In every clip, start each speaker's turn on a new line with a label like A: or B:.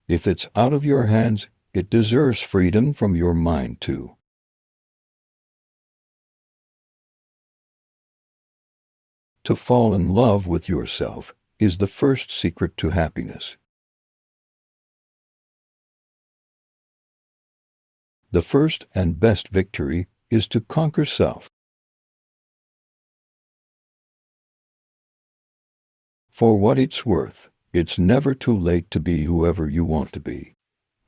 A: If it's out of your hands, it deserves freedom from your mind too. To fall in love with yourself is the first secret to happiness. The first and best victory is to conquer self. For what it's worth, it's never too late to be whoever you want to be.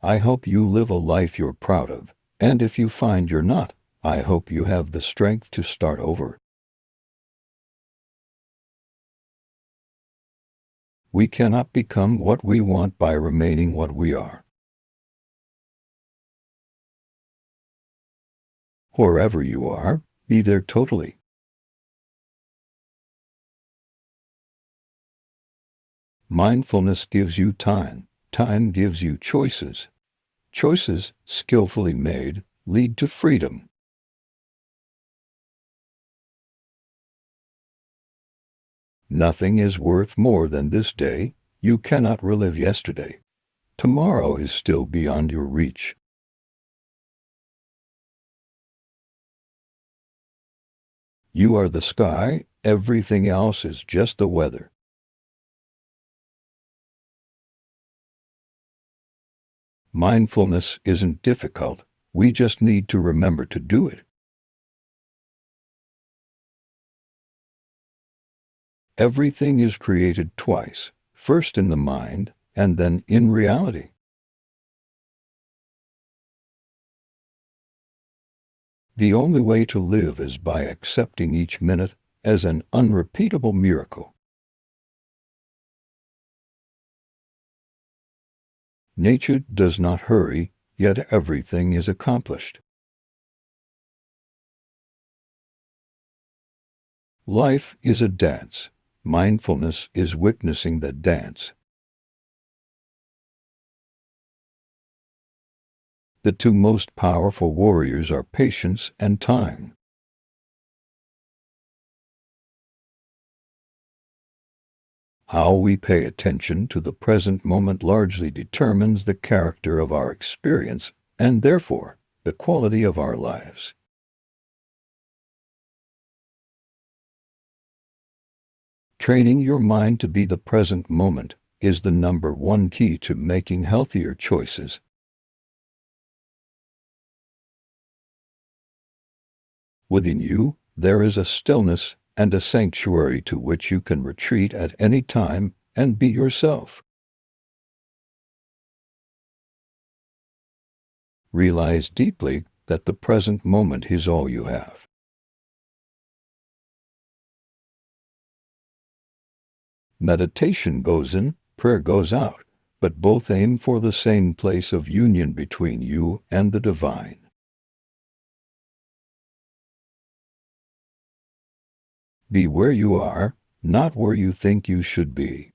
A: I hope you live a life you're proud of, and if you find you're not, I hope you have the strength to start over. We cannot become what we want by remaining what we are. Wherever you are, be there totally. Mindfulness gives you time. Time gives you choices. Choices, skillfully made, lead to freedom. Nothing is worth more than this day. You cannot relive yesterday. Tomorrow is still beyond your reach. You are the sky, everything else is just the weather. Mindfulness isn't difficult. We just need to remember to do it. Everything is created twice, first in the mind and then in reality. The only way to live is by accepting each minute as an unrepeatable miracle. Nature does not hurry, yet everything is accomplished. Life is a dance. Mindfulness is witnessing that dance. The two most powerful warriors are patience and time. How we pay attention to the present moment largely determines the character of our experience and, therefore, the quality of our lives. Training your mind to be the present moment is the number one key to making healthier choices. Within you, there is a stillness and a sanctuary to which you can retreat at any time and be yourself. Realize deeply that the present moment is all you have. Meditation goes in, prayer goes out, but both aim for the same place of union between you and the divine. Be where you are, not where you think you should be.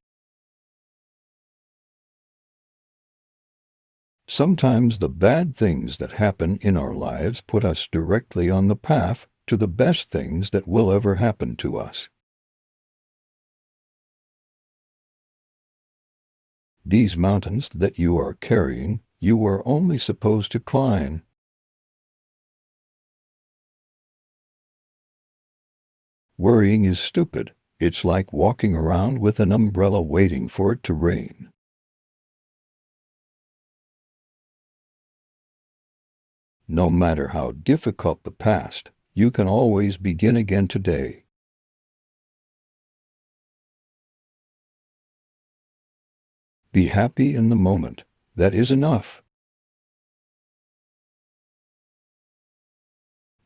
A: Sometimes the bad things that happen in our lives put us directly on the path to the best things that will ever happen to us. These mountains that you are carrying, you were only supposed to climb. Worrying is stupid. It's like walking around with an umbrella waiting for it to rain. No matter how difficult the past, you can always begin again today. Be happy in the moment. That is enough.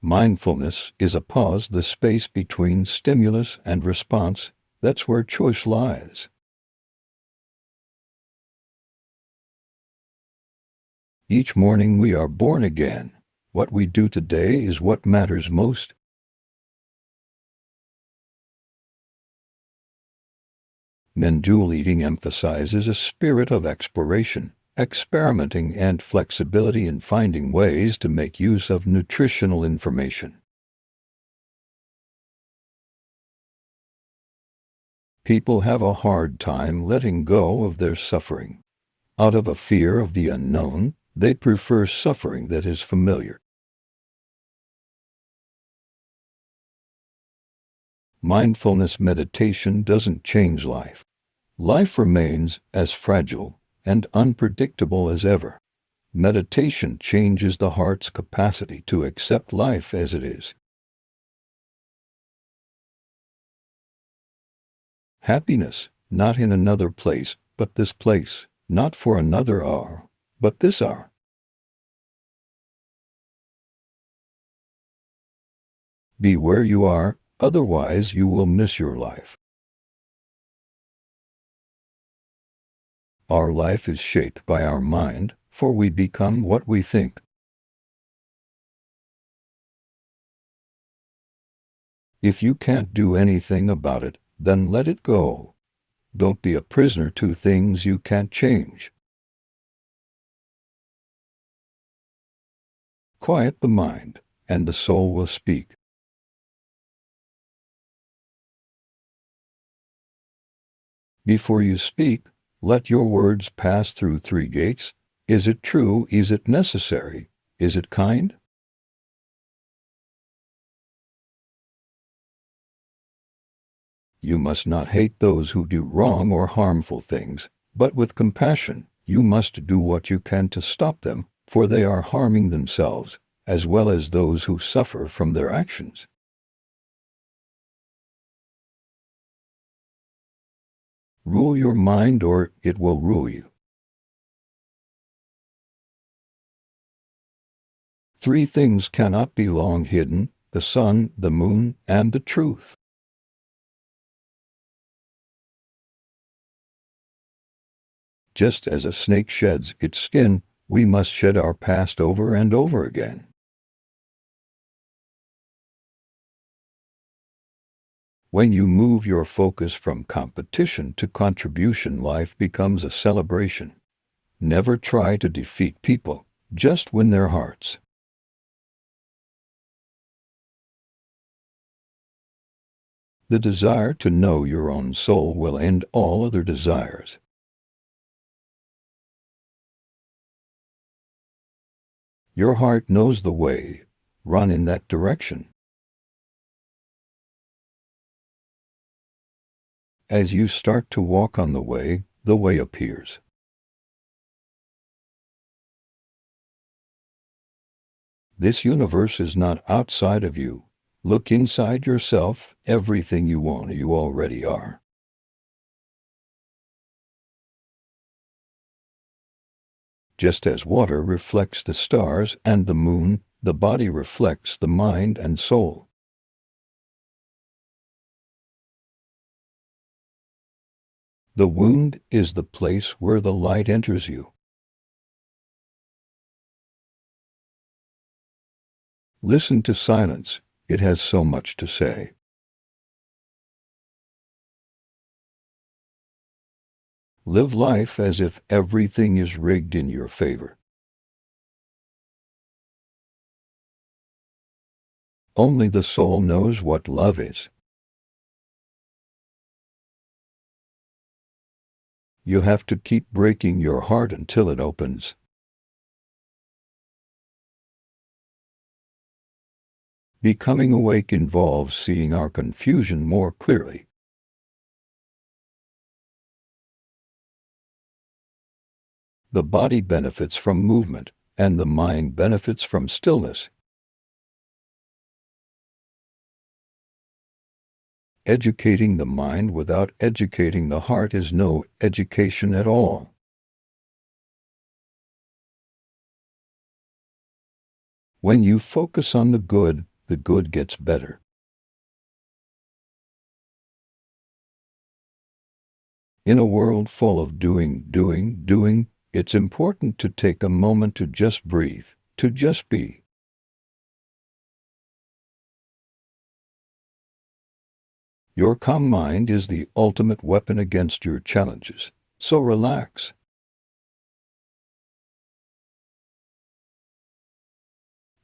A: Mindfulness is a pause, the space between stimulus and response. That's where choice lies. Each morning we are born again. What we do today is what matters most. Mindful eating emphasizes a spirit of exploration, experimenting, and flexibility in finding ways to make use of nutritional information. People have a hard time letting go of their suffering. Out of a fear of the unknown, they prefer suffering that is familiar. Mindfulness meditation doesn't change life. Life remains as fragile and unpredictable as ever. Meditation changes the heart's capacity to accept life as it is. Happiness, not in another place, but this place, not for another hour, but this hour. Be where you are, otherwise you will miss your life. Our life is shaped by our mind, for we become what we think. If you can't do anything about it, then let it go. Don't be a prisoner to things you can't change. Quiet the mind, and the soul will speak. Before you speak, let your words pass through three gates. Is it true? Is it necessary? Is it kind? You must not hate those who do wrong or harmful things, but with compassion, you must do what you can to stop them, for they are harming themselves, as well as those who suffer from their actions. Rule your mind or it will rule you. Three things cannot be long hidden: the sun, the moon, and the truth. Just as a snake sheds its skin, we must shed our past over and over again. When you move your focus from competition to contribution, life becomes a celebration. Never try to defeat people, just win their hearts. The desire to know your own soul will end all other desires. Your heart knows the way. Run in that direction. As you start to walk on the way appears. This universe is not outside of you. Look inside yourself. Everything you want, you already are. Just as water reflects the stars and the moon, the body reflects the mind and soul. The wound is the place where the light enters you. Listen to silence. It has so much to say. Live life as if everything is rigged in your favor. Only the soul knows what love is. You have to keep breaking your heart until it opens. Becoming awake involves seeing our confusion more clearly. The body benefits from movement, and the mind benefits from stillness. Educating the mind without educating the heart is no education at all. When you focus on the good gets better. In a world full of doing, it's important to take a moment to just breathe, to just be. Your calm mind is the ultimate weapon against your challenges, so relax.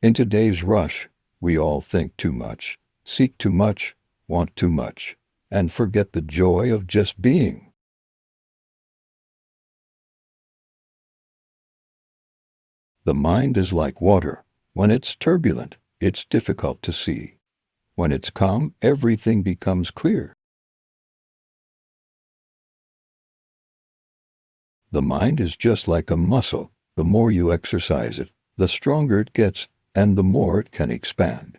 A: In today's rush, we all think too much, seek too much, want too much, and forget the joy of just being. The mind is like water. When it's turbulent, it's difficult to see. When it's calm, everything becomes clear. The mind is just like a muscle. The more you exercise it, the stronger it gets, and the more it can expand.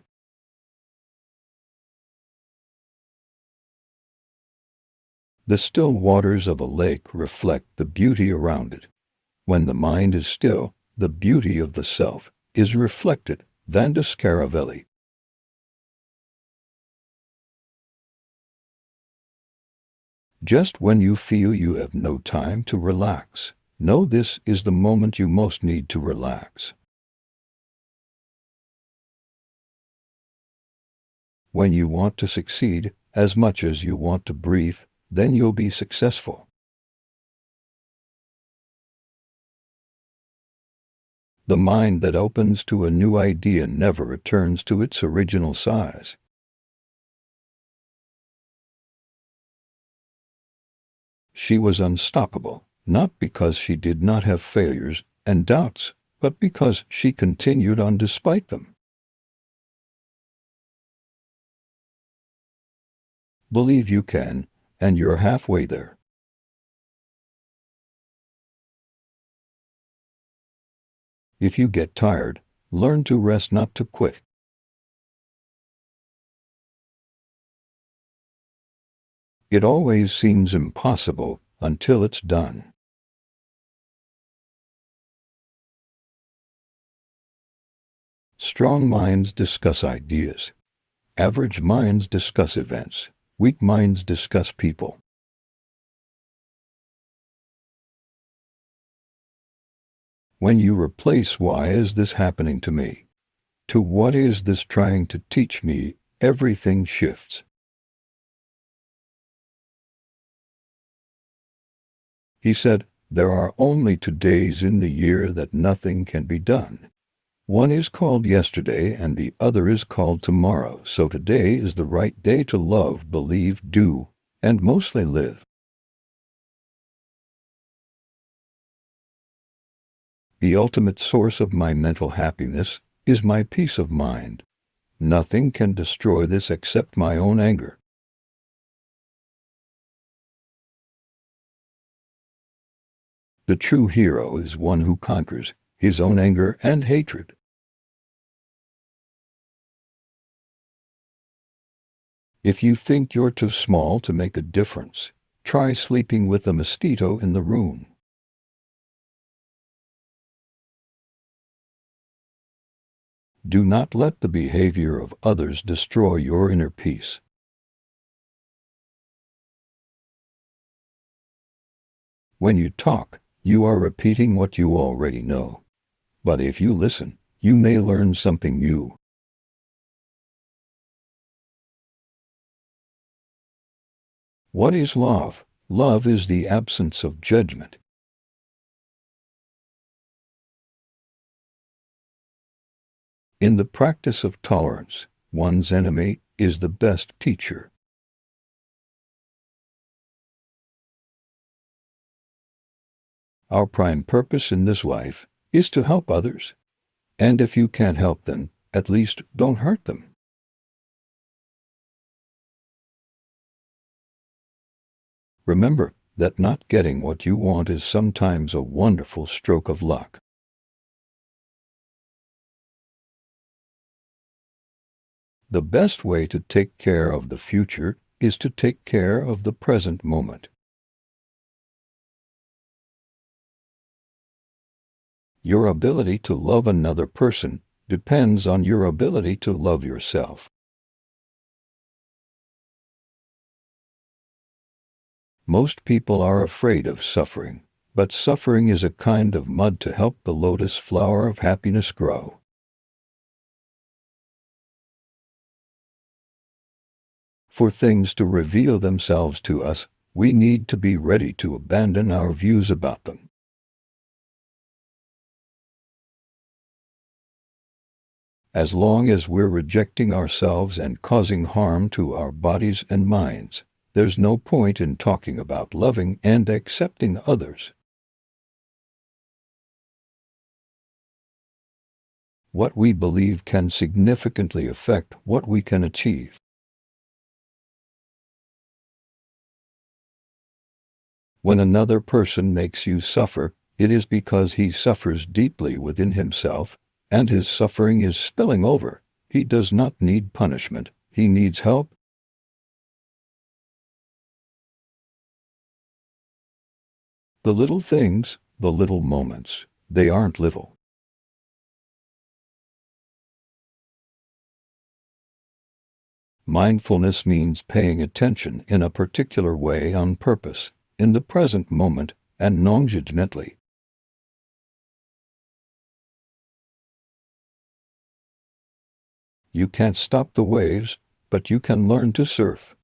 A: The still waters of a lake reflect the beauty around it. When the mind is still, the beauty of the self is reflected. Vanda Scaravelli. Just when you feel you have no time to relax, know this is the moment you most need to relax. When you want to succeed as much as you want to breathe, then you'll be successful. The mind that opens to a new idea never returns to its original size. She was unstoppable, not because she did not have failures and doubts, but because she continued on despite them. Believe you can, and you're halfway there. If you get tired, learn to rest, not to quit. It always seems impossible until it's done. Strong minds discuss ideas. Average minds discuss events. Weak minds discuss people. When you replace "why is this happening to me" to "what is this trying to teach me," everything shifts. He said, "There are only 2 days in the year that nothing can be done. One is called yesterday and the other is called tomorrow, so today is the right day to love, believe, do, and mostly live." The ultimate source of my mental happiness is my peace of mind. Nothing can destroy this except my own anger. The true hero is one who conquers his own anger and hatred. If you think you're too small to make a difference, try sleeping with a mosquito in the room. Do not let the behavior of others destroy your inner peace. When you talk, you are repeating what you already know. But if you listen, you may learn something new. What is love? Love is the absence of judgment. In the practice of tolerance, one's enemy is the best teacher. Our prime purpose in this life is to help others. And if you can't help them, at least don't hurt them. Remember that not getting what you want is sometimes a wonderful stroke of luck. The best way to take care of the future is to take care of the present moment. Your ability to love another person depends on your ability to love yourself. Most people are afraid of suffering, but suffering is a kind of mud to help the lotus flower of happiness grow. For things to reveal themselves to us, we need to be ready to abandon our views about them. As long as we're rejecting ourselves and causing harm to our bodies and minds, there's no point in talking about loving and accepting others. What we believe can significantly affect what we can achieve. When another person makes you suffer, it is because he suffers deeply within himself, and his suffering is spilling over. He does not need punishment. He needs help. The little things, the little moments, they aren't little. Mindfulness means paying attention in a particular way on purpose, in the present moment, and non-judgmentally. You can't stop the waves, but you can learn to surf.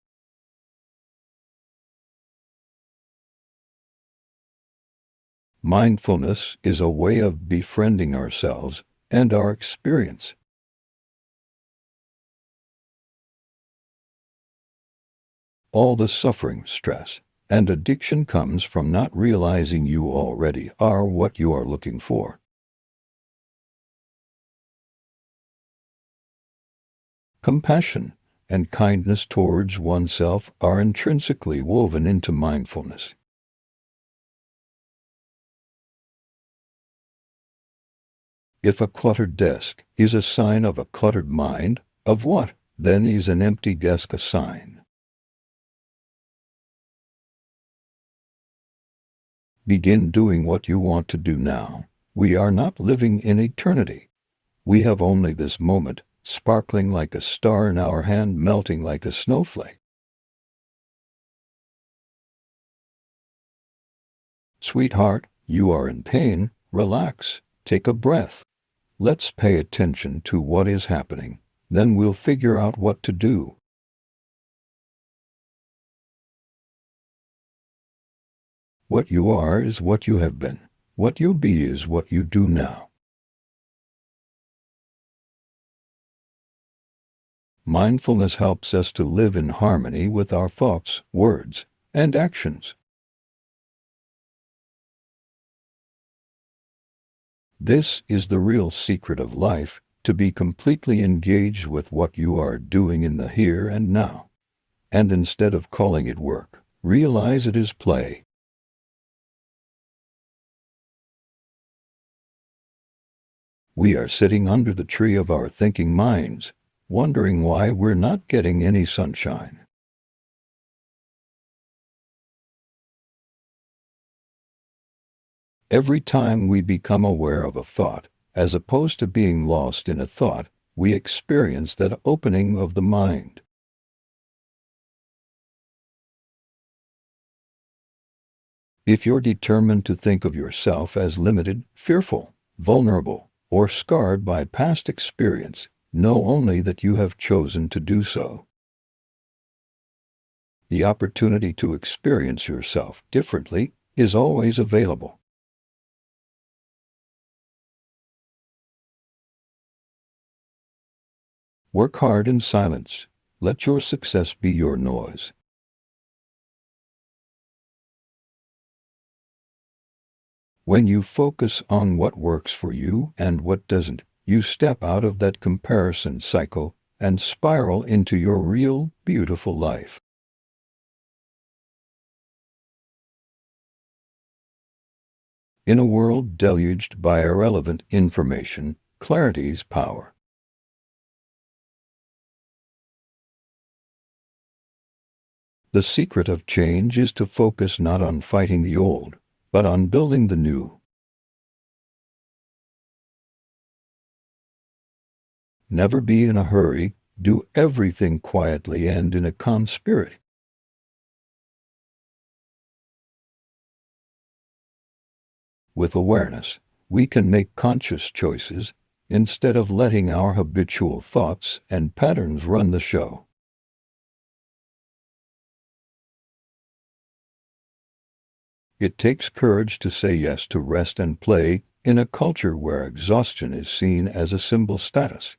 A: Mindfulness is a way of befriending ourselves and our experience. All the suffering, stress, and addiction comes from not realizing you already are what you are looking for. Compassion and kindness towards oneself are intrinsically woven into mindfulness. If a cluttered desk is a sign of a cluttered mind, of what, then, is an empty desk a sign? Begin doing what you want to do now. We are not living in eternity. We have only this moment, sparkling like a star in our hand, melting like a snowflake. Sweetheart, you are in pain. Relax. Take a breath. Let's pay attention to what is happening. Then we'll figure out what to do. What you are is what you have been. What you'll be is what you do now. Mindfulness helps us to live in harmony with our thoughts, words, and actions. This is the real secret of life, to be completely engaged with what you are doing in the here and now. And instead of calling it work, realize it is play. We are sitting under the tree of our thinking minds, wondering why we're not getting any sunshine. Every time we become aware of a thought, as opposed to being lost in a thought, we experience that opening of the mind. If you're determined to think of yourself as limited, fearful, vulnerable, or scarred by past experience, know only that you have chosen to do so. The opportunity to experience yourself differently is always available. Work hard in silence. Let your success be your noise. When you focus on what works for you and what doesn't, you step out of that comparison cycle and spiral into your real, beautiful life. In a world deluged by irrelevant information, clarity's power. The secret of change is to focus not on fighting the old, but on building the new. Never be in a hurry. Do everything quietly and in a calm spirit. With awareness, we can make conscious choices instead of letting our habitual thoughts and patterns run the show. It takes courage to say yes to rest and play in a culture where exhaustion is seen as a symbol status.